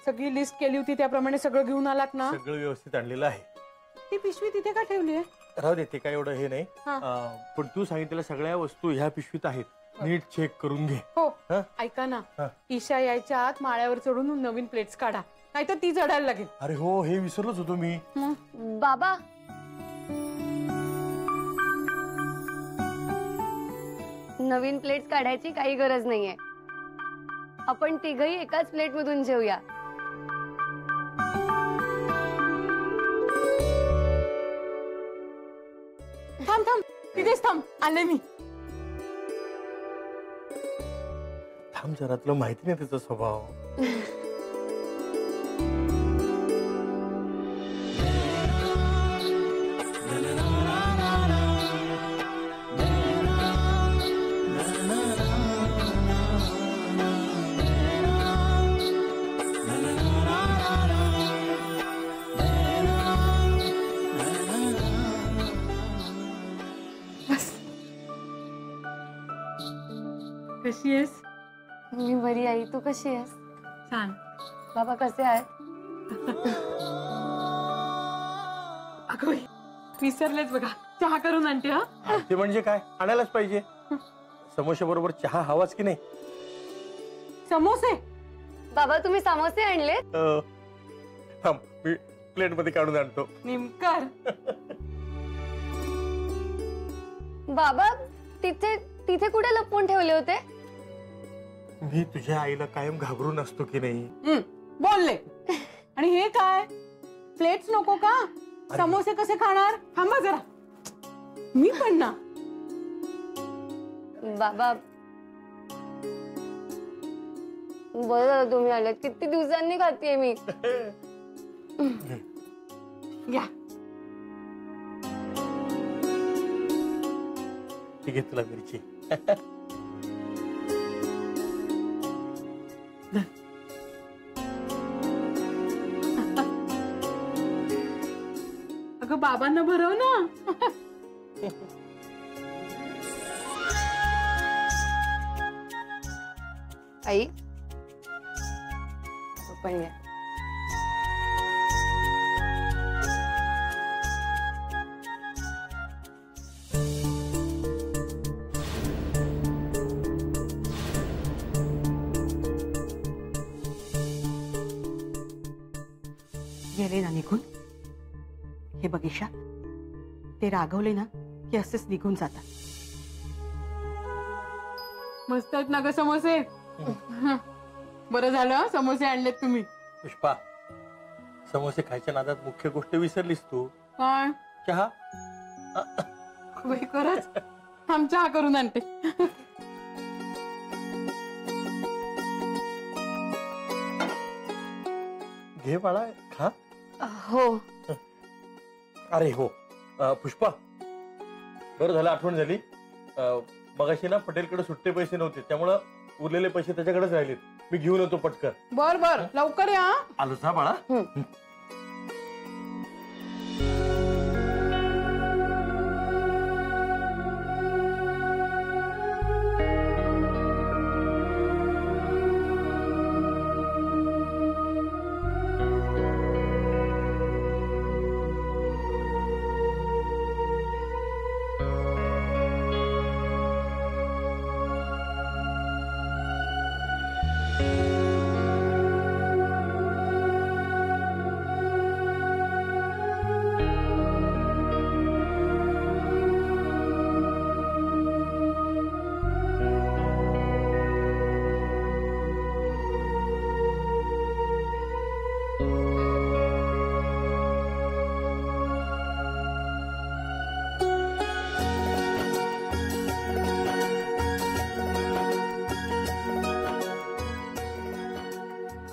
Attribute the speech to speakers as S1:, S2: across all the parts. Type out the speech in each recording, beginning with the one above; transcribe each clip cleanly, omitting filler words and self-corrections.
S1: सगळी लिस्ट केली होती त्याप्रमाणे सगळं घेऊन आलात ना?
S2: सगळं व्यवस्थित आणलेलं आहे.
S1: ती पिशवी तिथे का ठेवली आहे?
S2: राहू दे, ते काय एवढं हे नाही. पण तू सांगितलेल्या सगळ्या वस्तू ह्या पिशवीत आहेत. नीट चेक करून घे.
S1: हो. ऐका ना, ईशा यायच्या आत माळ्यावर चढून नवीन प्लेट्स काढा, नाहीतर ती चढायला लागेल.
S2: अरे हो, हे विसरलोच होतो मी.
S3: बाबा, नवीन प्लेट्स काढायची काही गरज नाहीये. आपण तिघही एकाच प्लेट मधून जेवूया.
S1: थांब थांब, तिथेच थांब, आले मी.
S2: थांब जरा, तुला माहिती नाही त्याचा स्वभाव.
S1: कशी आहेस?
S3: मी बरी आई, तू कशी आहेस?
S1: छान.
S3: बाबा कसे आहेत?
S1: अगं विसरलेच बघा, चहा करून आणते. हा
S2: ते म्हणजे काय, आणायलाच पाहिजे. समोसे बरोबर चहा हवाच की नाही?
S1: समोसे?
S3: बाबा तुम्ही समोसे आणले?
S2: थांब, मी प्लेट मध्ये काढून आणतो.
S1: निमकर.
S3: बाबा तिथे तिथे कुठे लपवून ठेवले होते?
S2: मी तुझ्या आईला कायम घाबरून असतो की नाही?
S1: बोलले. आणि हे काय, प्लेट्स नको का? समोसे कसे खाणार? थांबा जरा, मी पण ना.
S3: बाबा बरं तुम्ही आलात, किती दिवसांनी खातेय मी.
S1: घ्या.
S2: ठीक आहे, तुला मिरची.
S1: अगं बाबांना भरव ना.
S3: आई पण घ्या.
S1: गेले ना निघून. हे बघ ईशा, ते रागवले ना की असेच निघून जातात. मस्त आहेत ना ग समोसे. बरं झालं समोसे आणलेत तुम्ही.
S2: पुष्पा, समोसे खायच्या नादात मुख्य गोष्ट विसरलीस तू.
S1: काय?
S2: चहा.
S1: बाई खरंच, थांब चहा करून आणते.
S2: घे बाळा, खा.
S3: हो.
S2: अरे हो पुष्पा, बरं झालं आठवण झाली. मगाशी ना पटेलकडे सुट्टे पैसे नव्हते, त्यामुळं उरलेले पैसे त्याच्याकडेच राहिलेत. मी घेऊन येतो पटकन.
S1: बर बर, लवकर या.
S2: आलोच ना बाळा.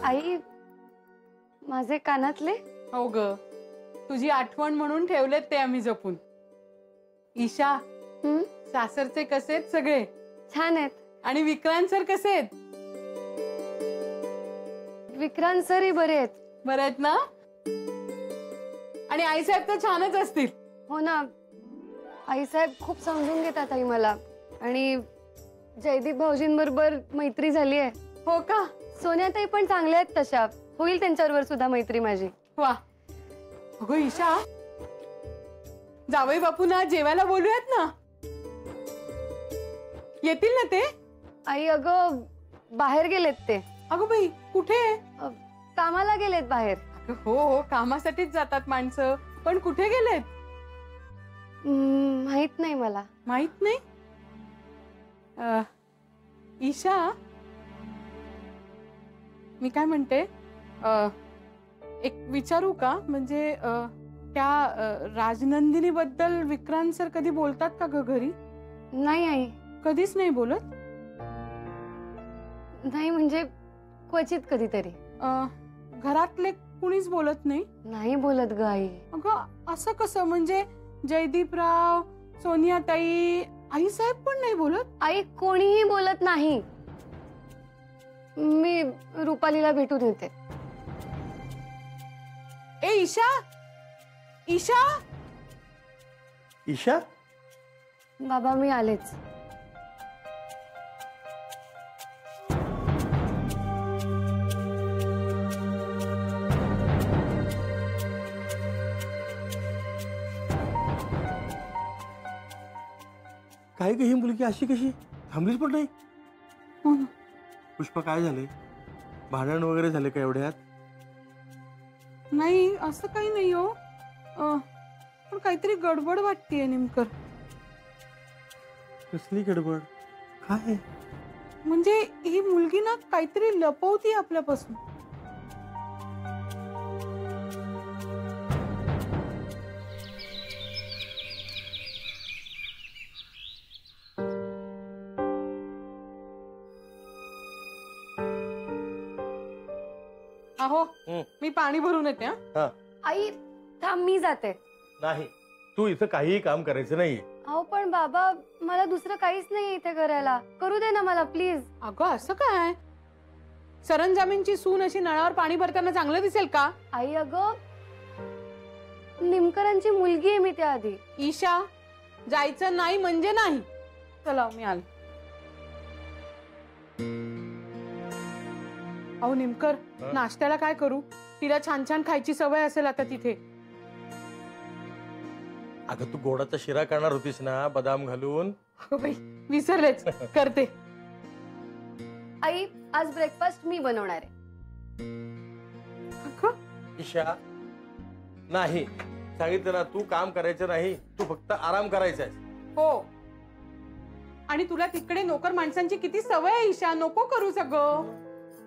S3: आई माझे कानातले.
S1: हो ग, तुझी आठवण म्हणून ठेवलेत ते आम्ही जपून. ईशा, सासरचे कसे आहेत सगळे?
S3: छान आहेत.
S1: आणि विक्रांत सर कसे आहेत?
S3: विक्रांत सरही बरे आहेत.
S1: बरे आहेत ना? आणि आईसाहेब तर छानच असतील.
S3: हो ना, आईसाहेब खूप समजून घेतात आई मला. आणि जयदीप भाऊजींबरोबर मैत्री झाली आहे.
S1: हो का?
S3: सोन्याताई पण चांगल्या आहेत तशा. होईल त्यांच्याबरोबर सुद्धा मैत्री माझी.
S1: वा. अगं ईशा, जावई बापूंना जेवायला बोलूयात ना. येतील ना ते?
S3: आई अगं बाहेर गेलेत ते.
S1: अगं बाई, कुठे?
S3: कामाला गेलेत बाहेर.
S1: हो, कामासाठीच जातात माणसं, पण कुठे गेलेत?
S3: माहित नाही मला.
S1: माहित नाही? ईशा, मी काय म्हणते, एक विचारू का? म्हणजे त्या राजनंदिनी बद्दल विक्रांत सर कधी बोलतात का ग घरी?
S3: नाही आई.
S1: कधीच नाही बोलत?
S3: नाही म्हणजे क्वचित कधीतरी.
S1: घरातले कुणीच बोलत नाही?
S3: नाही बोलत ग आई.
S1: अगं असं कसं? म्हणजे जयदीपराव, सोनियाताई, आई साहेब पण नाही बोलत?
S3: आई कोणीही बोलत नाही. मी रुपालीला भेटून येते.
S1: ए ईशा, ईशा.
S2: ईशा,
S3: बाबा मी आलेच.
S2: काय ग ही मुलगी अशी कशी थांबलीच पण नाही?
S1: हो ना.
S2: पुष्पा, काय झालंय? भांडण वगैरे झाले का एवढ्यात?
S1: नाही, असं काही नाही हो. पण काहीतरी गडबड वाटतेय नेमकं.
S2: कसली गडबड? काय?
S1: म्हणजे ही मुलगी ना काहीतरी लपवती आपल्यापासून. अहो, मी पाणी भरून येते.
S2: हा.
S3: आई थांब, मी जाते.
S2: नाही, तू इथं काहीही काम करायचं नाहीये.
S3: अहो पण बाबा, मला दुसरं काहीच नाही इथे करायला. करू दे ना मला प्लीज.
S1: अगं असं काय? सरंजामींची सून अशी नळावर पाणी भरताना चांगलं दिसेल का?
S3: आई अगं, निमकरांची मुलगी आहे मी त्याआधी.
S1: ईशा, जायचं नाही म्हणजे नाही. चला मी आले. अहो निमकर, नाश्त्याला काय करू? तिला छान छान खायची सवय असेल आता तिथे.
S2: अगं तू गोडाचा शिरा करणार होतीस ना, बदाम घालून.
S1: अगं बाई, विसरलेच. करते.
S3: आई आज ब्रेकफास्ट मी बनवणार आहे.
S2: ईशा, नाही, सांगितलं ना, तू काम करायचं नाही, तू फक्त आराम करायचा आहे.
S1: हो. आणि तुला तिकडे नोकर माणसांची किती सवय आहे ईशा. नको करू सगळं.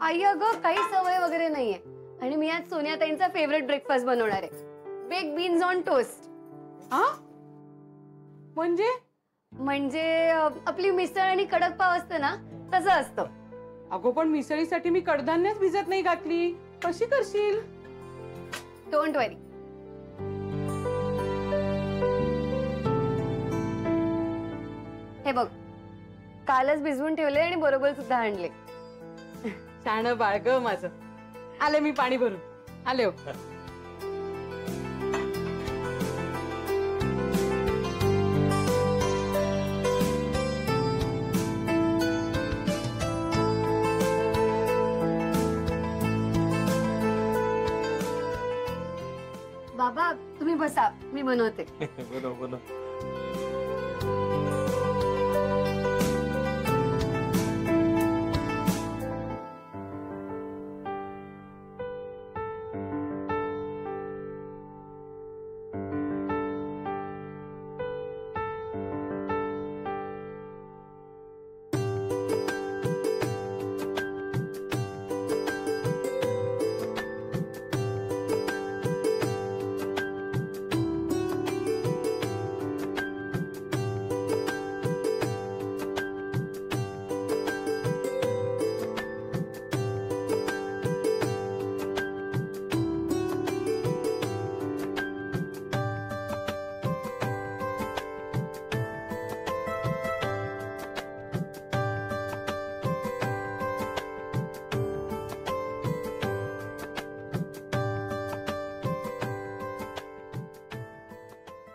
S3: आई अगं काही सवय वगैरे नाहीये. आणि मी आज सोनियाताईंचा फेवरेट ब्रेकफास्ट बनवणार आहे. Bake beans on toast.
S1: हा? म्हणजे
S3: आपली मिसळ आणि कडक पाव असतं ना, तसं असतं.
S1: अगो पण मिसळीसाठी मी कडधान्यच भिजत नाही घातली. कशी करशील?
S3: डोंट वरी. हे बघ, कालच भिजवून ठेवले आणि बरोबर सुद्धा आणले.
S1: छान बाळ ग माझं. आले मी पाणी भरून. आले हो.
S3: बाबा तुम्ही बसा, मी बनवते.
S2: बनव बनव.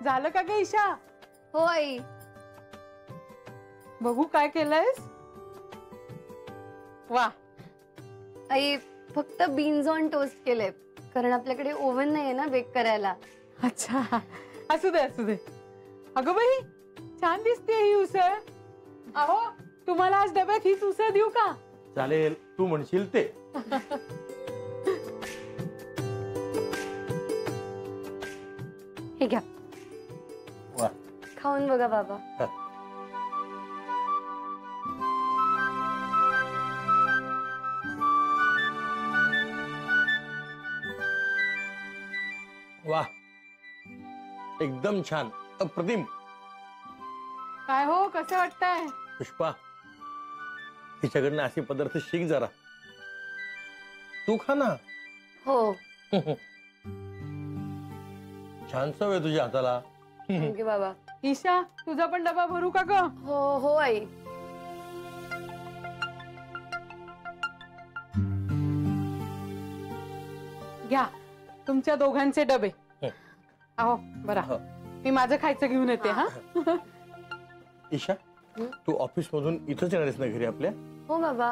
S1: झालं का ग ईशा?
S3: हो आई.
S1: बघू काय केलंयस. वा.
S3: आई फक्त बीन्स ऑन टोस्ट केले, कारण आपल्याकडे ओव्हन नाहीये ना बेक करायला.
S1: अच्छा, असू दे असू दे. अगं बाई, छान दिसते ही उसळ. अहो, तुम्हाला आज डब्यात हीच उसळ देऊ का?
S2: चालेल, तू म्हणशील ते.
S3: हे घ्या,
S2: वा.
S3: खाऊन बघा बाबा.
S2: वा, एकदम छान, अप्रतिम.
S1: काय हो, कसं वाटतंय?
S2: पुष्पा, तिच्याकडनं असे पदार्थ शिक जरा. तू खा ना.
S3: हो.
S2: छान सवय आहे तुझ्या हाताला.
S3: थँक्यू बाबा.
S1: ईशा, तुझा पण डबा भरू का ग?
S3: हो हो आई.
S1: घ्या तुमच्या दोघांचे डबे. अहो बरा,
S2: हो.
S1: मी माझं खायचं घेऊन येते. हा
S2: ईशा, तू ऑफिस मधून इथंच येणारेस ना घरी आपल्या?
S3: हो बाबा.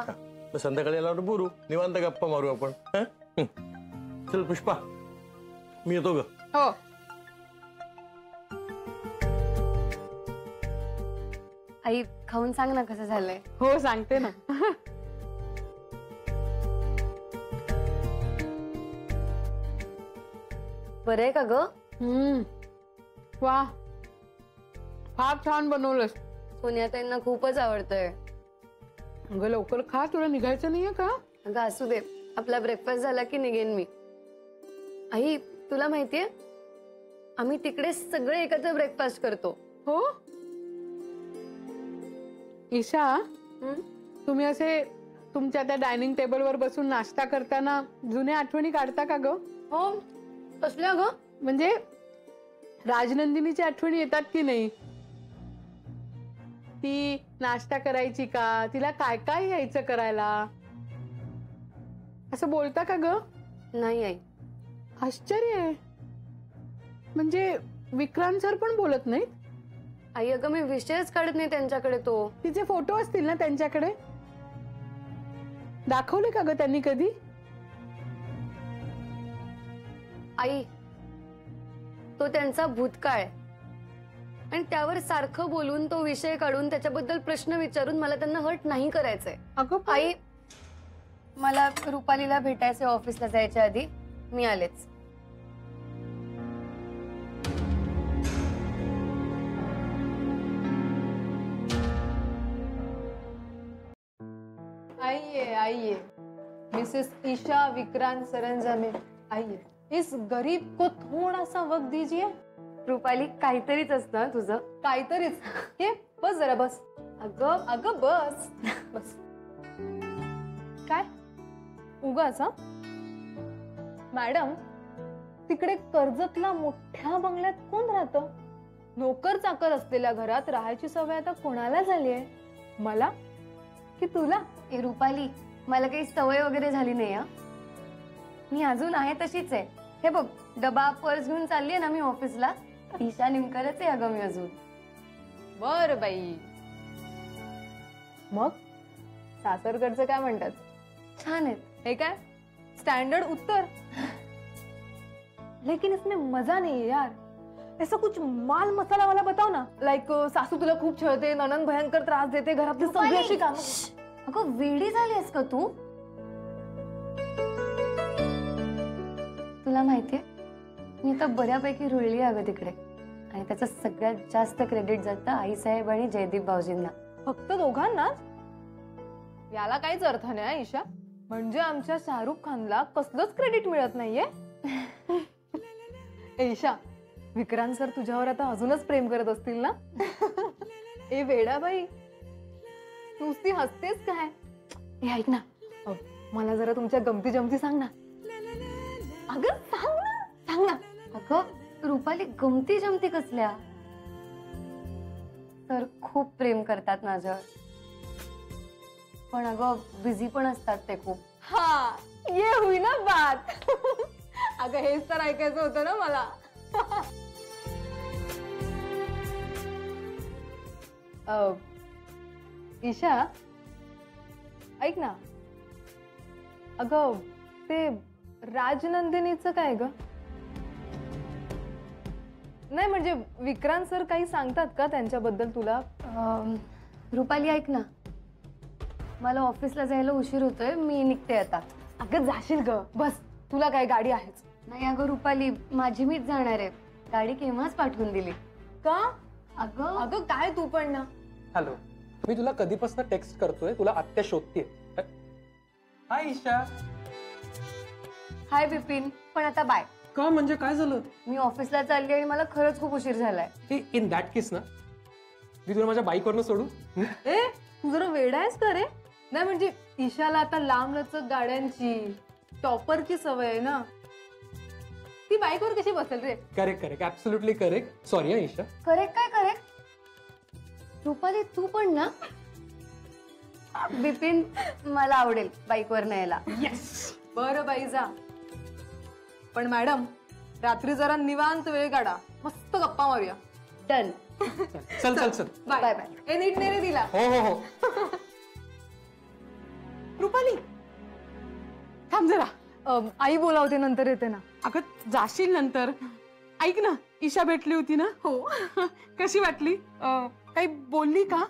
S2: मग संध्याकाळी आल्यावर बोलू, निवांत गप्पा मारू आपण. हं? चल पुष्पा, मी येतो ग.
S1: हो.
S3: आई, खाऊन सांग ना कसं झालंय.
S1: हो सांगते ना.
S3: बरं आहे का ग?
S1: वा, फार छान बनवलंस.
S3: सोनियाताईंना खूपच आवडतंय.
S1: अगं लवकर खा, तुला निघायचं नाहीये का?
S3: अगं असू दे, आपला ब्रेकफास्ट झाला की निघेन मी. आई, तुला माहितीये, आम्ही तिकडे सगळे एकत्र ब्रेकफास्ट करतो.
S1: हो. ईशा, तुम्ही असे तुमच्या त्या डायनिंग टेबलवर बसून नाश्ता करताना जुन्या आठवणी काढता का ग?
S3: हो. कसल्या ग?
S1: म्हणजे राजनंदिनीची आठवणी येतात की नाही? ती नाश्ता करायची का? तिला काय काय यायचं करायला? असं बोलता का ग?
S3: नाही आई.
S1: आश्चर्य आहे. म्हणजे विक्रांत सर पण बोलत नाहीत?
S3: आई अगं, मी विषयच काढत नाही त्यांच्याकडे. तो
S1: तिचे फोटो असतील ना त्यांच्याकडे? दाखवले का ग त्यांनी कधी?
S3: आई, तो त्यांचा भूतकाळ आणि त्यावर सारखं बोलून, तो विषय काढून, त्याच्याबद्दल प्रश्न विचारून मला त्यांना हर्ट नाही करायचंय.
S1: अगं
S3: आई, मला रुपालीला भेटायचे ऑफिसला जायच्या आधी. मी आलेच.
S4: आइए आइए, मिसेस ईशा विक्रांत सरंजामे, आइए. इस गरीब को थोड़ा सा वक्त दीजिए.
S3: रुपाली, काहीतरीच असतं तुझं.
S4: काहीतरीच. हे बस जरा बस.
S3: अगं
S4: अगं बस बस. काय उगाच? हा मॅडम, तिकडे कर्जतला मोठ्या बंगल्यात कोण राहतं? नोकर चाकर असलेल्या घरात राहायची सवय आता कोणाला झाली आहे? मला की तुला?
S3: ए रुपाली, मला काही सवय वगैरे झाली नाही. मी अजून आहे तशीच आहे. हे बघ, डबा पर्स घेऊन चालली आहे ना मी ऑफिसला. ईशा निमकरच आहे अगं मी अजून.
S4: बर बाई. मग सासरकडचं काय म्हणतात?
S3: छान आहेत.
S4: हे काय स्टैंडर्ड उत्तर? लेकिन इसमें मजा नहीं है यार. ऐसा कुछ माल मसाला वाला बताओ ना. लाइक सासू तुला खूप छळते, ननंद भयंकर त्रास देते, घरातली सगळी अशी कामं.
S3: अगं वेडी झालीस का तू? तुला माहितीये, मी तर बऱ्यापैकी रुळली अगं तिकडे. आणि त्याचं सगळ्यात जास्त क्रेडिट जातं आईसाहेब आणि जयदीप भाऊजींना.
S4: फक्त दोघांनाच? याला काहीच अर्थ नाही ईशा. म्हणजे आमच्या शाहरुख खानला कसलंच क्रेडिट मिळत नाहीये. ईशा, विक्रांत सर तुझ्यावर आता अजूनच प्रेम करत असतील ना? ए वेडाबाई, नुसती हसतेस काय?
S3: हे ऐक ना,
S4: मला जरा तुमच्या गमती जमती सांग ना. अगं सांग ना, सांग ना.
S3: अगं रुपाली, गमती जमती कसल्या? सर खूप प्रेम करतात माझ्यावर, पण अगं बिझी पण असतात ते खूप.
S4: हा, ये हुई ना बात. अगं हेच तर ऐकायचं होतं ना मला. ईशा, ऐक ना. अगं ते राजनंदिनीचं काय ग? नाही म्हणजे विक्रांत सर काही सांगतात का त्यांच्याबद्दल तुला?
S3: रुपाली ऐक ना, मला ऑफिसला जायला उशीर होतोय, मी निघते आता.
S4: अगं जाशील ग, बस तुला काय गाडी आहेच.
S3: नाही अगं रुपाली, माझी मीच जाणार आहे. गाडी केव्हाच पाठवून दिली.
S4: का?
S3: अगं
S4: अगं काय तू पण ना.
S5: हॅलो, मी तुला कधीपासून टेक्स्ट करतोय, तुला आत्या शोधते. हाय ईशा.
S3: हाय बिपिन, पण आता बाय.
S5: का म्हणजे काय झालं?
S3: मी ऑफिसला चालली आणि मला खरंच खूप उशीर झालाय.
S5: इन दॅट केस ना, मी तुला माझ्या बाईकवरनं सोडू?
S4: ए तू जरा वेडा आहेस का रे? नाही म्हणजे ईशाला आता लांब लचक गाड्यांची टॉपरची सवय आहे ना, ती बाईकवर कशी बसेल रे?
S5: Correct correct, absolutely correct. Sorry हा ईशा.
S3: करेक्ट काय करेक्ट? रुपाली तू पण ना? बिपिन, मला आवडेल बाईकवर न्यायला.
S4: येस, बरं बाई जा. पण मॅडम रात्री जरा निवांत वेळ काढा, मस्त गप्पा मारूया.
S3: डन.
S5: चल चल चल.
S3: Bye bye.
S4: ए नीट नेरे दिला.
S5: हो हो हो.
S1: रुपाली थांब जरा.
S4: आई बोलावते, नंतर येते ना.
S1: अगं जाशील नंतर. ऐक ना, ईशा भेटली होती ना? हो. कशी वाटली? काही बोलली का?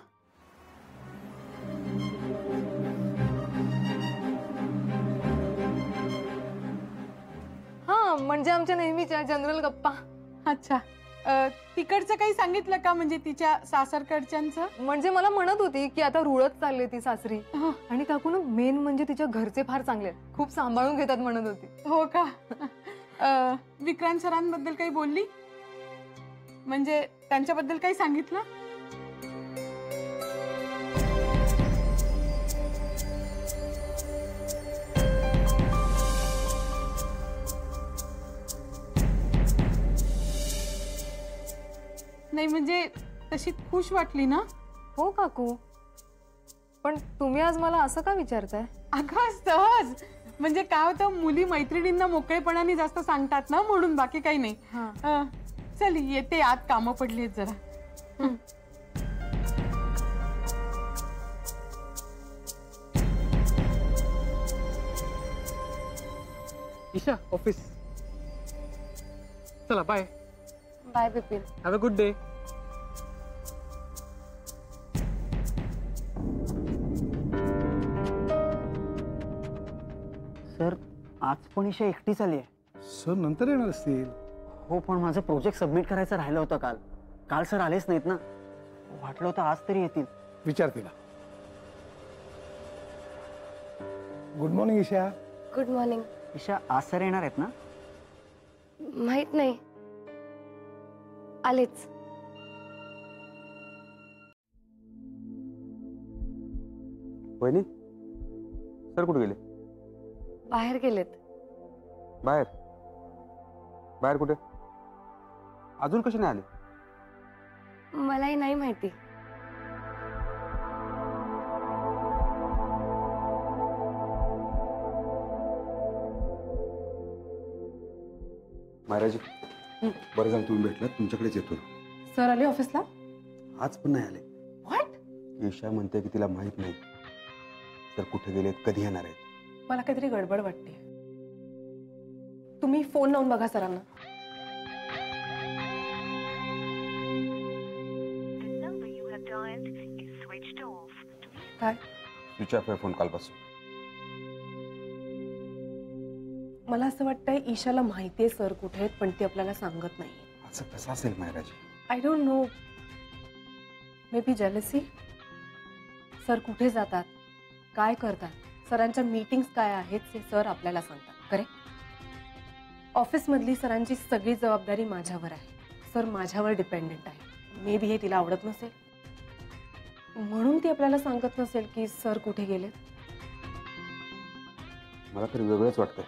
S4: हा म्हणजे आमच्या नेहमीच्या जनरल गप्पा.
S1: अच्छा. तिकडचं काही सांगितलं का, म्हणजे तिच्या सासरकडच्यांचं?
S4: म्हणजे मला म्हणत होती की आता रुळत चालली ती सासरी.
S1: हं.
S4: आणि काकू ना, मेन म्हणजे तिच्या घरचे फार चांगले आहेत, खूप सांभाळून घेतात म्हणत होती.
S1: हो का? विक्रांत सरांबद्दल काही बोलली? म्हणजे त्यांच्याबद्दल काही सांगितलं? नाही म्हणजे तशी खुश वाटली ना?
S4: हो काकू, पण तुम्ही आज मला असं का विचारताय?
S1: अगं सहज. म्हणजे काय होतं, मुली मैत्रिणींना मोकळेपणाने जास्त सांगतात ना, म्हणून, बाकी काही नाही.
S4: हा.
S1: चल येते, आत कामं पडली आहेत जरा.
S5: ईशा ऑफिस. चला bye.
S3: Bye Bipin.
S5: Have a good day.
S6: Sir आज पण ईशा एकटीच आली आहे.
S7: सर नंतर येणार असतील.
S6: हो पण माझं प्रोजेक्ट सबमिट करायचं राहिलं होतं काल. काल सर आलेच नाहीत ना, वाटलं होतं आज तरी येतील.
S7: विचार तिला. Good morning Isha.
S3: Good morning.
S6: Isha आज सर येणार आहेत ना?
S3: माहित नाही, आलेच.
S8: वहिनी, सर कुठे गेले?
S3: बाहेर गेलेत.
S8: बाहेर? बाहेर कुठे? अजून कसे नाही आले?
S3: मलाही नाही माहिती.
S8: महाराज, बरं झालं तुम्ही भेटलात, तुमच्याकडेच येतो.
S1: सर आले ऑफिसला?
S8: आज पण नाही आले.
S1: व्हॉट?
S8: ईशा म्हणते की तिला माहित नाही सर कुठे गेलेत, कधी येणार आहेत.
S9: मला काहीतरी गडबड वाटते. तुम्ही फोन लावून बघा सरांना. काय?
S8: स्विच ऑफ आहे फोन कालपासून.
S9: मला असं वाटतंय ईशाला माहितीये सर कुठे आहेत, पण ती आपल्याला सांगत नाही.
S8: असं कसं असेल Maharaj?
S9: I don't know, may be jealousy. Sir कुठे जातात, काय करतात, सरांच्या मीटिंग्स काय आहेत ते सर आपल्याला सांगतात. करेक्ट? ऑफिसमधली सरांची सगळी जबाबदारी माझ्यावर आहे. सर माझ्यावर डिपेंडेंट आहे. मे बी हे तिला आवडत नसेल, म्हणून ती आपल्याला सांगत नसेल की सर कुठे गेलेत.
S8: मला तरी वेगळंच वाटतंय.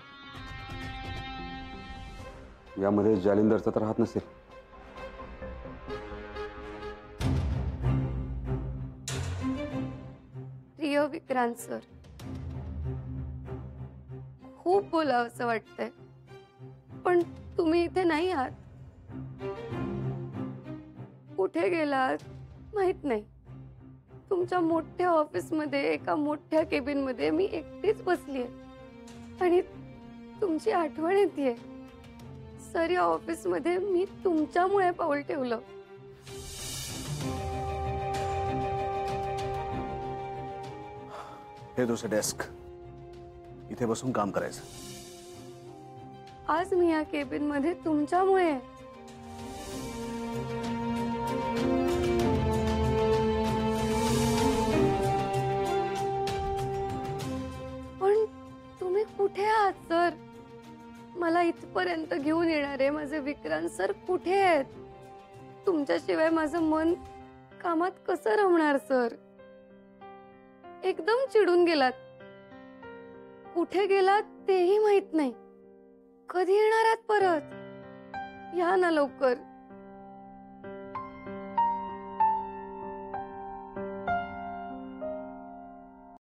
S8: यामध्ये जालिंदरचा तर हात नसेल.
S3: प्रिय विक्रांत सर, खूप बोलावं असं वाटतंय, पण तुम्ही इथे नाही आहात. कुठे गेलात माहित नाही. तुमच्या मोठ्या ऑफिसमध्ये एका मोठ्या केबिन मध्ये मी एकटीच बसलीये आणि तुमची आठवण येते. सर, या ऑफिसमध्ये मी तुमच्यामुळे पाऊल ठेवलं.
S10: हे तुझं डेस्क, इथे बसून काम करायचं.
S3: आज मी या केबिन मध्ये तुमच्यामुळे आहे. पण तुम्ही कुठे आहात सर? मला इथपर्यंत घेऊन येणारे माझे विक्रांत सर कुठे आहेत? तुमच्याशिवाय माझं मन कामात कसं रमणार सर? एकदम चिडून गेलात. कुठे गेलात तेही माहित नाही. कधी येणार आहात परत? या ना लवकर.